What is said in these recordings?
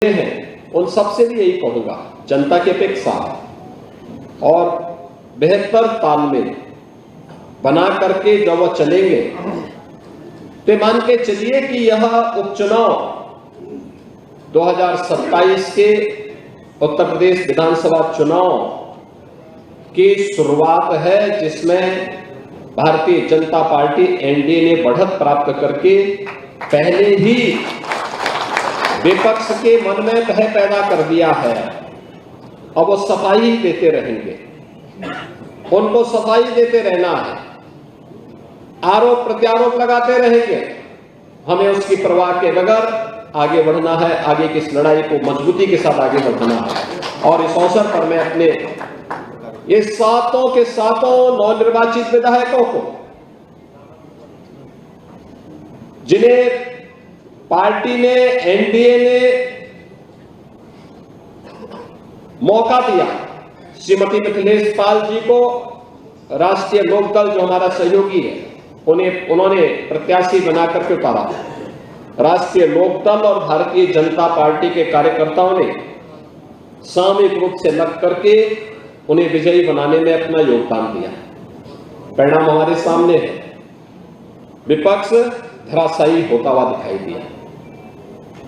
हैं उन सबसे भी यही कहूंगा, जनता की अपेक्षा और बेहतर तालमेल बना करके जब वह चलेंगे तो मान के चलिए कि यह उपचुनाव 2027 के उत्तर प्रदेश विधानसभा चुनाव की शुरुआत है, जिसमें भारतीय जनता पार्टी एनडीए ने बढ़त प्राप्त करके पहले ही विपक्ष के मन में भय पैदा कर दिया है। अब वो सफाई देते रहेंगे, उनको सफाई देते रहना है, आरोप प्रत्यारोप लगाते रहेंगे, हमें उसकी परवाह के बगैर आगे बढ़ना है, आगे की इस लड़ाई को मजबूती के साथ आगे बढ़ना है। और इस अवसर पर मैं अपने ये सातों के सातों नवनिर्वाचित विधायकों को, जिन्हें पार्टी ने, एनडीए ने मौका दिया, श्रीमती मिथिलेश पाल जी को राष्ट्रीय लोकदल जो हमारा सहयोगी है उन्होंने प्रत्याशी बना करके उतारा। राष्ट्रीय लोकदल और भारतीय जनता पार्टी के कार्यकर्ताओं ने सामूहिक रूप से लग करके उन्हें विजयी बनाने में अपना योगदान दिया। परिणाम हमारे सामने है, विपक्ष धराशायी होता हुआ दिखाई दिया।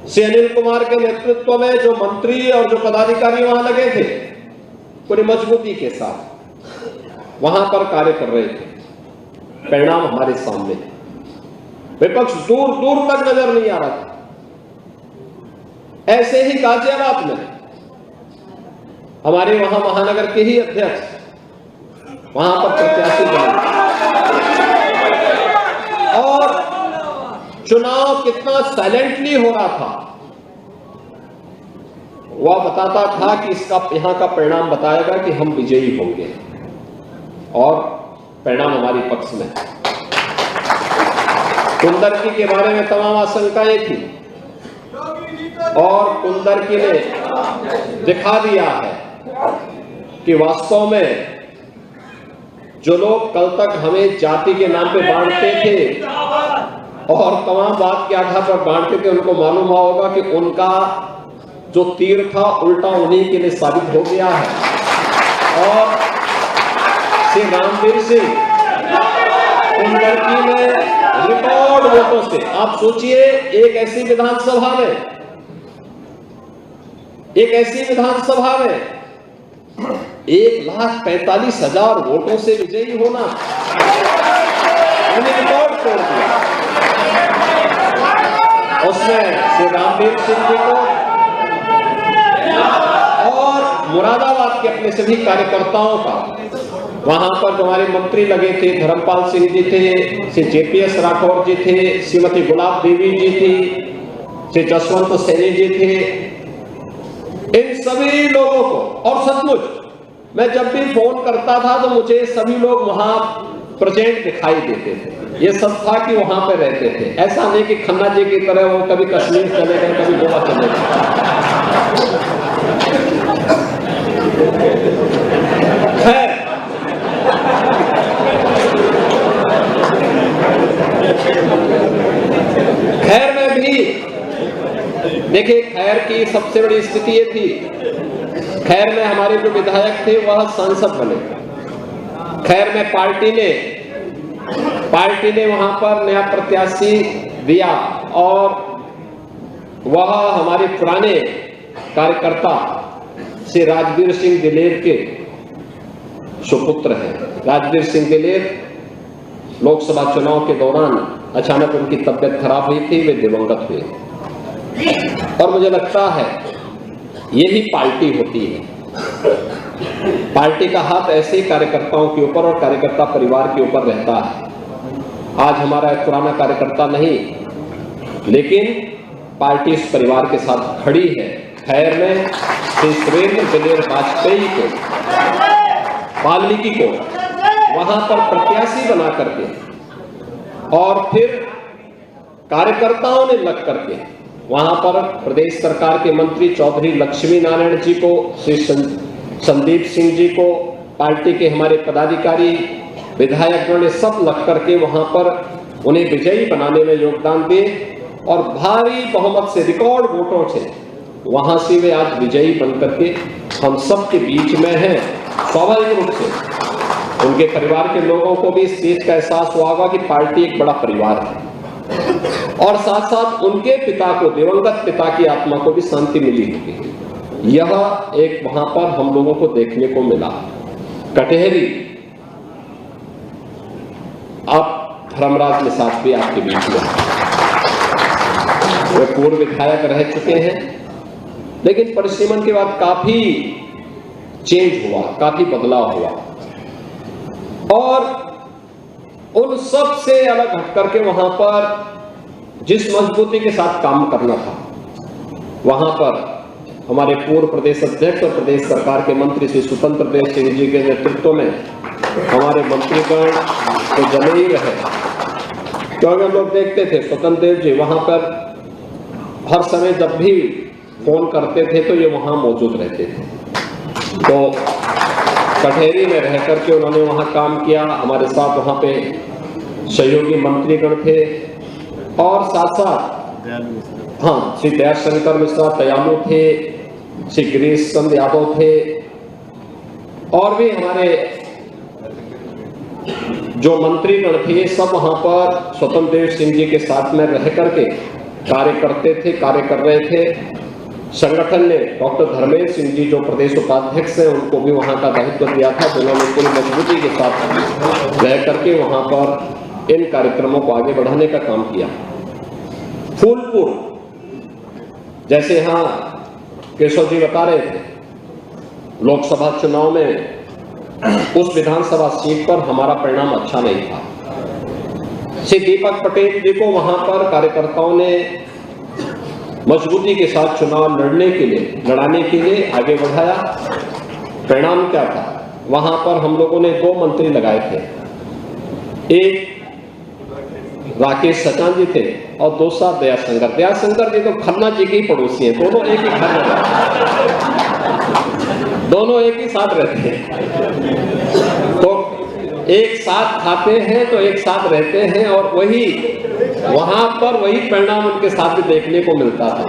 श्री अनिल कुमार के नेतृत्व में जो मंत्री और जो पदाधिकारी वहां लगे थे, पूरी मजबूती के साथ वहां पर कार्य कर रहे थे। परिणाम हमारे सामने, विपक्ष दूर दूर तक नजर नहीं आ रहा था। ऐसे ही गाजियाबाद में हमारे वहां महानगर के ही अध्यक्ष वहां पर प्रत्याशी बने और चुनाव कितना साइलेंटली हो रहा था वह बताता था कि इसका यहां का परिणाम बताएगा कि हम विजयी होंगे, और परिणाम हमारे पक्ष में। कुंदरकी के बारे में तमाम आशंकाएं थी और कुंदरकी ने दिखा दिया है कि वास्तव में जो लोग कल तक हमें जाति के नाम पे बांटते थे और तमाम बात के आधार पर बांटते थे, उनको मालूम हुआ होगा कि उनका जो तीर था उल्टा उन्हीं के लिए साबित हो गया है। और श्री रामवीर सिंह कुंदरकी में रिकॉर्ड वोटों से, आप सोचिए, एक ऐसी विधानसभा में 1,45,000 वोटों से विजयी होना, उन्हें रिकॉर्ड तोड़ दिया। उसमें श्री रामवीर सिंह जी को और मुरादाबाद के अपने सभी कार्यकर्ताओं का, वहां पर जो हमारे मंत्री लगे थे, धर्मपाल सिंह जी थे, श्री जेपीएस राठौर जी थे, श्रीमती गुलाब देवी जी थी, श्री जसवंत सैनी जी थे, इन सभी लोगों को। और सचमुच मैं जब भी फोन करता था तो मुझे सभी लोग वहां प्रेजेंट दिखाई देते थे। ये सब था कि वहां पे रहते थे, ऐसा नहीं कि खन्ना जी की तरह वो कभी कश्मीर चले गए, कभी गोवा चले गए। खैर में भी देखिए, खैर की सबसे बड़ी स्थिति ये थी, खैर में हमारे जो विधायक थे वह सांसद बने। खैर में पार्टी ने वहां पर नया प्रत्याशी दिया और वह हमारे पुराने कार्यकर्ता श्री राजवीर सिंह दिलेर के सुपुत्र हैं। राजवीर सिंह दिलेर लोकसभा चुनाव के दौरान अचानक उनकी तबियत खराब हुई थी, वे दिवंगत हुए। और मुझे लगता है यही पार्टी होती है, पार्टी का हाथ ऐसे ही कार्यकर्ताओं के ऊपर और कार्यकर्ता परिवार के ऊपर रहता है। आज हमारा एक पुराना कार्यकर्ता नहीं, लेकिन पार्टी इस परिवार के साथ खड़ी है। खैर में श्री सुरेंद्र दिलेर वाजपेयी को, वाल्मीकि को वहां पर प्रत्याशी बना करके और फिर कार्यकर्ताओं ने लग करके वहां पर प्रदेश सरकार के मंत्री चौधरी लक्ष्मी नारायण जी को, श्री संदीप सिंह जी को, पार्टी के हमारे पदाधिकारी विधायकों ने सब लग करके वहां पर उन्हें विजयी बनाने में योगदान दिए और भारी बहुमत से, रिकॉर्ड वोटों से वहां से वे आज विजयी बनकर के हम सब के बीच में हैं। स्वाभाविक रूप से उनके परिवार के लोगों को भी इस चीज का एहसास हुआ होगा कि पार्टी एक बड़ा परिवार है, और साथ साथ उनके पिता को, दिवंगत पिता की आत्मा को भी शांति मिली होगी। यह एक वहां पर हम लोगों को देखने को मिला। कटहरी, अब धर्मराज निषाद भी आपके बीच में, वे पूर्व विधायक रह चुके हैं, लेकिन परिसीमन के बाद काफी चेंज हुआ, काफी बदलाव हुआ, और उन सब से अलग हट करके वहां पर जिस मजबूती के साथ काम करना था, वहां पर हमारे पूर्व प्रदेश अध्यक्ष और प्रदेश सरकार के मंत्री श्री स्वतंत्र देव सिंह जी के नेतृत्व में हमारे मंत्रीगण तो जमे ही रहे, क्योंकि हम लोग देखते थे स्वतंत्र देव जी वहां पर हर समय जब भी फोन करते थे तो ये वहां मौजूद रहते थे। तो कटहरी में रह करके उन्होंने वहां काम किया, हमारे साथ वहां पे सहयोगी मंत्रीगण थे, और साथ साथ हाँ श्री दयाशंकर मिश्रा तयामू थे, श्री गिरीश चंद्र यादव थे, और भी हमारे जो मंत्रीगण थे सब वहां पर स्वतंत्र देव सिंह जी के साथ में रह करके कार्य करते थे, कार्य कर रहे थे। संगठन ने डॉक्टर धर्मेंद्र सिंह जी जो प्रदेश उपाध्यक्ष हैं उनको भी वहां का दायित्व दिया था, जिन्होंने पूरी मजबूती के साथ रह करके वहां पर इन कार्यक्रमों को आगे बढ़ाने का काम किया। फूलपुर, जैसे यहाँ केशव जी बता रहे थे, लोकसभा चुनाव में उस विधानसभा सीट पर हमारा परिणाम अच्छा नहीं था। श्री दीपक पटेल जी को वहां पर कार्यकर्ताओं ने मजबूती के साथ चुनाव लड़ाने के लिए आगे बढ़ाया। परिणाम क्या था? वहां पर हम लोगों ने 2 मंत्री लगाए थे, एक राकेश सचान जी थे और दूसरा दयाशंकर। दयाशंकर जी तो खन्ना जी के ही पड़ोसी हैं, दोनों एक ही घर में, दोनों एक ही साथ रहते हैं, तो एक साथ खाते हैं तो एक साथ रहते हैं, और वही वहां पर वही परिणाम उनके साथ भी देखने को मिलता था।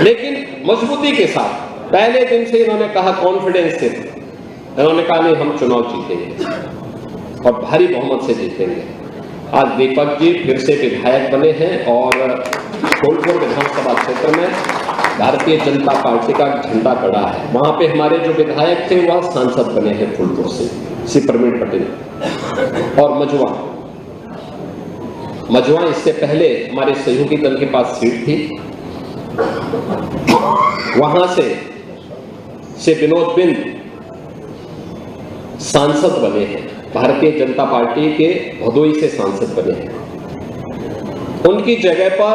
लेकिन मजबूती के साथ पहले दिन से इन्होंने कहा, कॉन्फिडेंस से इन्होंने कहा नहीं हम चुनाव जीतेंगे और भारी बहुमत से जीतेंगे। आज दीपक जी फिर से विधायक बने हैं और फूलपुर विधानसभा क्षेत्र में भारतीय जनता पार्टी का झंडा गड़ा है। वहां पे हमारे जो विधायक थे वह सांसद बने हैं फूलपुर से, श्री प्रवीण पटेल। और मजवा इससे पहले हमारे सहयोगी दल के पास सीट थी, वहां से श्री विनोद बिंद सांसद बने हैं, भारतीय जनता पार्टी के भदोई से सांसद बने हैं। उनकी जगह पर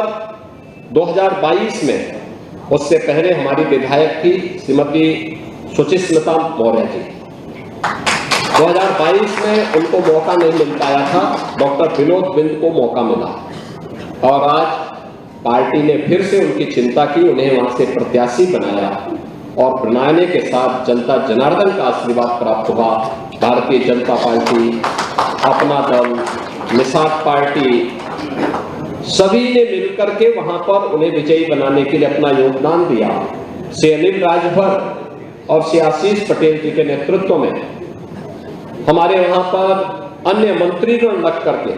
2022 में, उससे पहले हमारी विधायक थी श्रीमती सुचिस्मिता मौर्य जी। 2022 में उनको मौका नहीं मिल पाया था, डॉक्टर विनोद बिंद को मौका मिला, और आज पार्टी ने फिर से उनकी चिंता की, उन्हें वहां से प्रत्याशी बनाया, और बनाने के साथ जनता जनार्दन का आशीर्वाद प्राप्त हुआ। भारतीय जनता पार्टी, अपना दल, निषाद पार्टी, सभी ने मिलकर के वहां पर उन्हें विजयी बनाने के लिए अपना योगदान दिया। श्री अनिल राजभर और श्री आशीष पटेल जी के नेतृत्व में हमारे वहां पर अन्य मंत्रीगण लग करके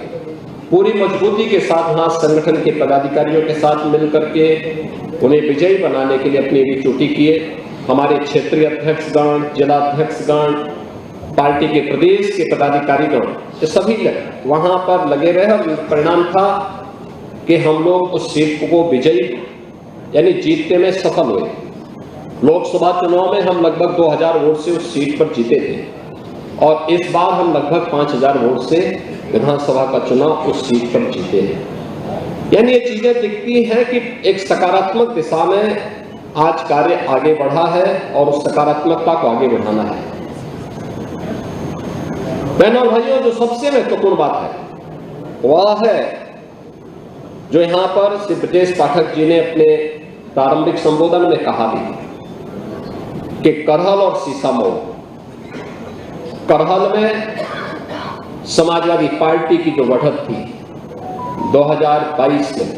पूरी मजबूती के साथ वहां संगठन के पदाधिकारियों के साथ मिलकर के उन्हें विजयी बनाने के लिए अपनी भी ड्यूटी किए। हमारे क्षेत्रीय अध्यक्षगण, जिलाध्यक्षगण, पार्टी के प्रदेश के पदाधिकारीगण, ये सभी वहां पर लगे रहे, और परिणाम था कि हम लोग उस सीट को विजयी यानी जीतने में सफल हुए। लोकसभा चुनाव में हम लगभग 2000 वोट से उस सीट पर जीते थे, और इस बार हम लगभग 5000 वोट से विधानसभा का चुनाव उस सीट पर जीते हैं। यानी ये चीजें दिखती हैं कि एक सकारात्मक दिशा में आज कार्य आगे बढ़ा है, और उस सकारात्मकता को आगे बढ़ाना है। बहनों और भाइयों, जो सबसे महत्वपूर्ण बात है वह है जो यहां पर श्री ब्रजेश पाठक जी ने अपने प्रारंभिक संबोधन में कहा भी कि करहल और सीसामऊ, करहल में समाजवादी पार्टी की जो बढ़त थी 2022 में,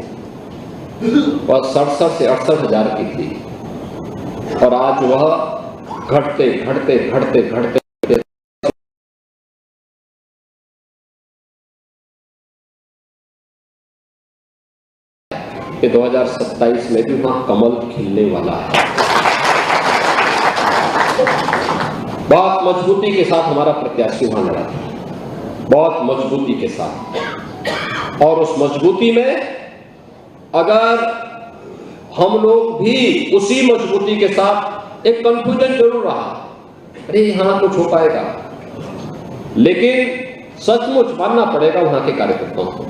वह 67 से 68 हजार की थी और आज वह घटते घटते घटते घटते कि 2027 में भी वहां कमल खिलने वाला है। बहुत मजबूती के साथ हमारा प्रत्याशी वहां लड़ा था, बहुत मजबूती के साथ। और उस मजबूती में अगर हम लोग भी उसी मजबूती के साथ, एक कंफ्यूजन जरूर रहा, अरे यहां कुछ हो पाएगा, लेकिन सचमुच मानना पड़ेगा वहां के कार्यकर्ताओं को।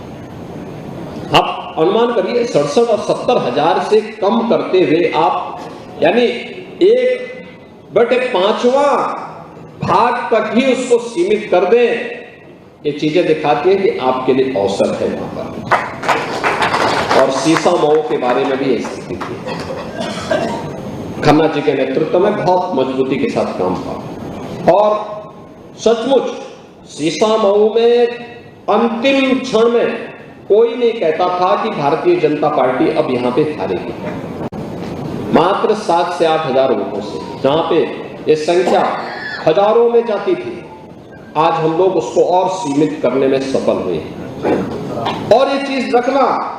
आप अनुमान करिए 67 और 70 हजार से कम करते हुए आप यानी 1/5वां भाग तक ही उसको सीमित कर दें, ये चीजें दिखाती है कि आपके लिए अवसर है वहां पर। और सीसा मऊ के बारे में भी स्थिति थी, खन्ना जी के नेतृत्व में बहुत मजबूती के साथ काम था और सचमुच सीसा मऊ में अंतिम क्षण में कोई नहीं कहता था कि भारतीय जनता पार्टी अब यहां पे हारेगी। मात्र 7 से 8 हजार वोटों से, जहां पे ये संख्या हजारों में जाती थी, आज हम लोग उसको और सीमित करने में सफल हुए। और ये चीज रखना